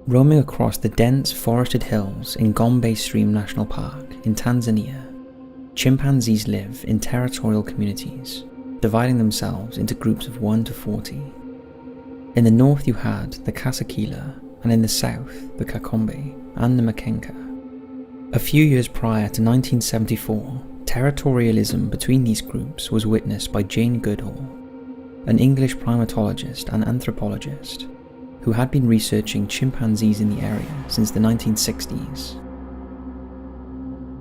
Roaming across the dense forested hills in Gombe Stream National Park in Tanzania, chimpanzees live in territorial communities, dividing themselves into groups of 1 to 40. In the north you had the Kasakila, and in the south the Kakombe and the Makenka. A few years prior to 1974, territorialism between these groups was witnessed by Jane Goodall, an English primatologist and anthropologist who had been researching chimpanzees in the area since the 1960s.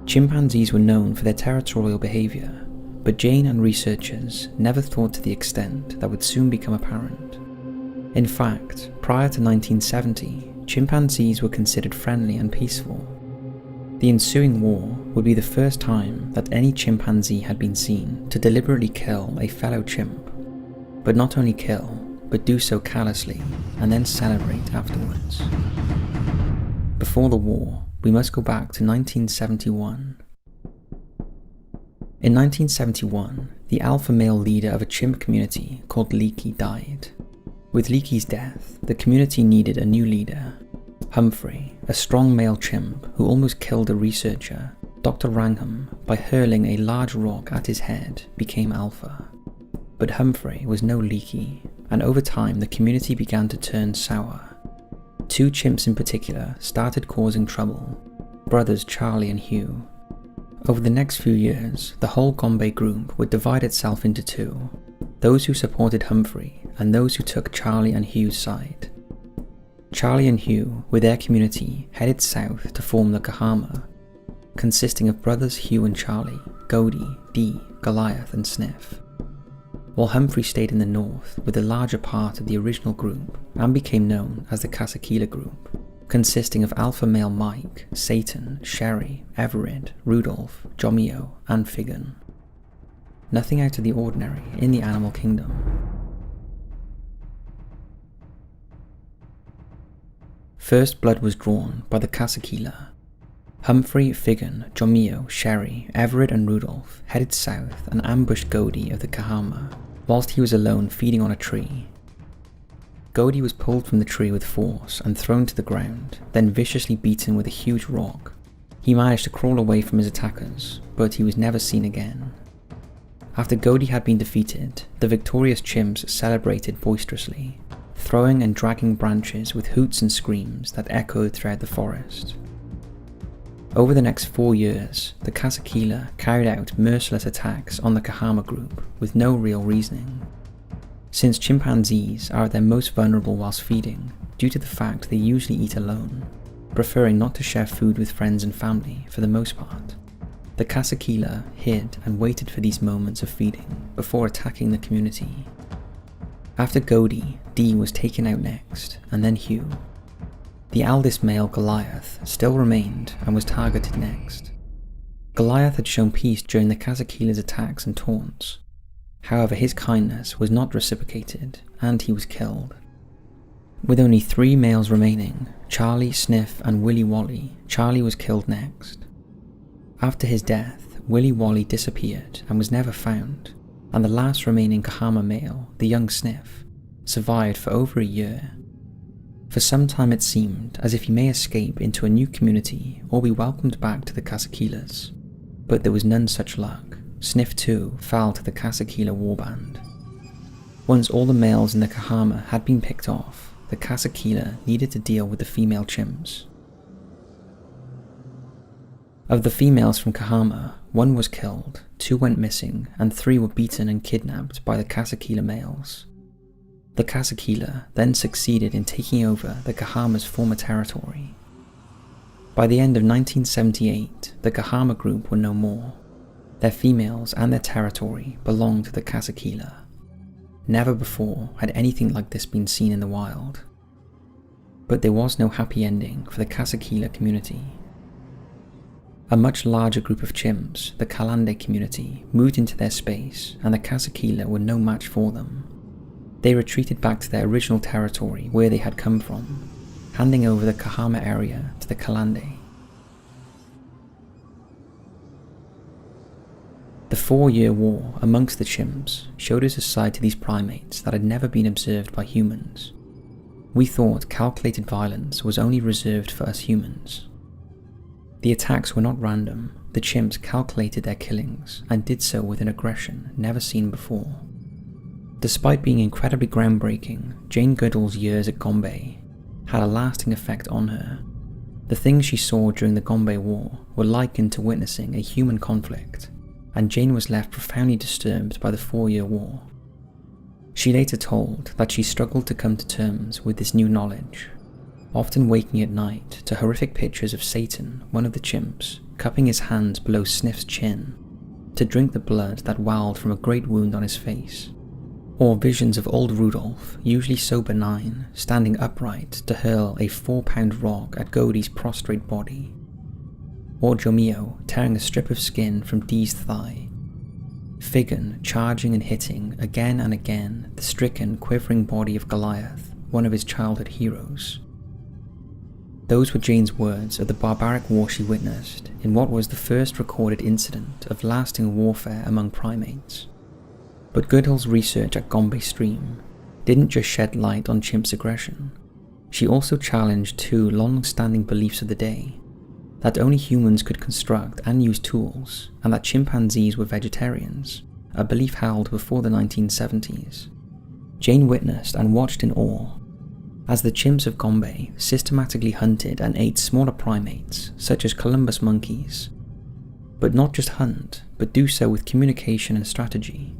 Chimpanzees were known for their territorial behaviour, but Jane and researchers never thought to the extent that would soon become apparent. In fact, prior to 1970, chimpanzees were considered friendly and peaceful. The ensuing war would be the first time that any chimpanzee had been seen to deliberately kill a fellow chimp, but not only kill, but do so callously and then celebrate afterwards. Before the war, we must go back to 1971. In 1971, the alpha male leader of a chimp community called Leakey died. With Leakey's death, the community needed a new leader. Humphrey, a strong male chimp who almost killed a researcher, Dr. Wrangham, by hurling a large rock at his head, became alpha. But Humphrey was no Leakey, and over time the community began to turn sour. Two chimps in particular started causing trouble, brothers Charlie and Hugh. Over the next few years, the whole Gombe group would divide itself into two, those who supported Humphrey and those who took Charlie and Hugh's side. Charlie and Hugh, with their community, headed south to form the Kahama, consisting of brothers Hugh and Charlie, Godie, Dee, Goliath and Sniff, while Humphrey stayed in the north with the larger part of the original group and became known as the Kasakila group, consisting of alpha male Mike, Satan, Sherry, Everett, Rudolph, Jomio and Figan. Nothing out of the ordinary in the animal kingdom. First blood was drawn by the Kasakila. Humphrey, Figan, Jomio, Sherry, Everett and Rudolph headed south and ambushed Godie of the Kahama, whilst he was alone feeding on a tree. Godie was pulled from the tree with force and thrown to the ground, then viciously beaten with a huge rock. He managed to crawl away from his attackers, but he was never seen again. After Godie had been defeated, the victorious chimps celebrated boisterously, throwing and dragging branches with hoots and screams that echoed throughout the forest. Over the next 4 years, the Kasakila carried out merciless attacks on the Kahama group with no real reasoning. Since chimpanzees are at their most vulnerable whilst feeding, due to the fact they usually eat alone, preferring not to share food with friends and family for the most part, the Kasakila hid and waited for these moments of feeding before attacking the community. After Godie, Dee was taken out next, and then Hugh. The eldest male, Goliath, still remained and was targeted next. Goliath had shown peace during the Kasakila's attacks and taunts. However, his kindness was not reciprocated, and he was killed. With only 3 males remaining, Charlie, Sniff and Willy Wally, Charlie was killed next. After his death, Willy Wally disappeared and was never found, and the last remaining Kahama male, the young Sniff, survived for over a year. For some time it seemed as if he may escape into a new community or be welcomed back to the Kasakilas, but there was none such luck. Sniff too fell to the Kasakila warband. Once all the males in the Kahama had been picked off, the Kasakila needed to deal with the female chimps. Of the females from Kahama, 1 was killed, 2 went missing, and 3 were beaten and kidnapped by the Kasakila males. The Kasakila then succeeded in taking over the Kahama's former territory. By the end of 1978, the Kahama group were no more. Their females and their territory belonged to the Kasakila. Never before had anything like this been seen in the wild. But there was no happy ending for the Kasakila community. A much larger group of chimps, the Kalande community, moved into their space, and the Kasakila were no match for them. They retreated back to their original territory where they had come from, handing over the Kahama area to the Kalande. The 4-year war amongst the chimps showed us a side to these primates that had never been observed by humans. We thought calculated violence was only reserved for us humans. The attacks were not random. The chimps calculated their killings and did so with an aggression never seen before. Despite being incredibly groundbreaking, Jane Goodall's years at Gombe had a lasting effect on her. The things she saw during the Gombe War were likened to witnessing a human conflict, and Jane was left profoundly disturbed by the 4-year war. She later told that she struggled to come to terms with this new knowledge, often waking at night to horrific pictures of Satan, one of the chimps, cupping his hands below Sniff's chin to drink the blood that welled from a great wound on his face, or visions of old Rudolph, usually so benign, standing upright to hurl a 4-pound rock at Godey's prostrate body, or Jomio tearing a strip of skin from Dee's thigh, Figan charging and hitting again and again the stricken, quivering body of Goliath, one of his childhood heroes. Those were Jane's words of the barbaric war she witnessed in what was the first recorded incident of lasting warfare among primates. But Goodall's research at Gombe Stream didn't just shed light on chimps' aggression. She also challenged 2 long-standing beliefs of the day: that only humans could construct and use tools, and that chimpanzees were vegetarians, a belief held before the 1970s. Jane witnessed and watched in awe as the chimps of Gombe systematically hunted and ate smaller primates such as Columbus monkeys. But not just hunt, but do so with communication and strategy.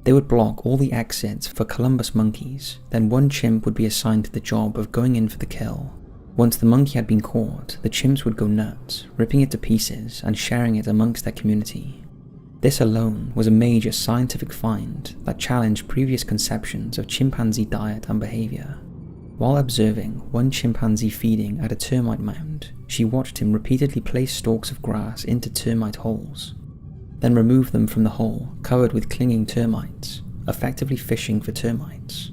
They would block all the exits for Columbus monkeys, then one chimp would be assigned to the job of going in for the kill. Once the monkey had been caught, the chimps would go nuts, ripping it to pieces and sharing it amongst their community. This alone was a major scientific find that challenged previous conceptions of chimpanzee diet and behavior. While observing one chimpanzee feeding at a termite mound, she watched him repeatedly place stalks of grass into termite holes, then remove them from the hole covered with clinging termites, effectively fishing for termites.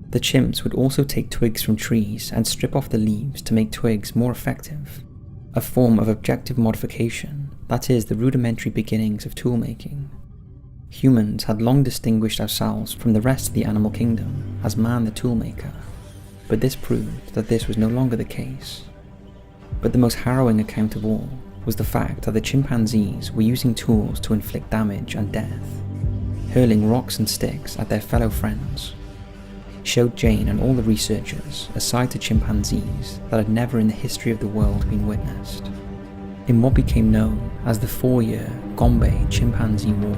The chimps would also take twigs from trees and strip off the leaves to make twigs more effective, a form of objective modification, that is, the rudimentary beginnings of toolmaking. Humans had long distinguished ourselves from the rest of the animal kingdom as man the toolmaker, but this proved that this was no longer the case. But the most harrowing account of all was the fact that the chimpanzees were using tools to inflict damage and death, hurling rocks and sticks at their fellow friends. Showed Jane and all the researchers a side to chimpanzees that had never in the history of the world been witnessed. In what became known as the 4-year Gombe Chimpanzee War,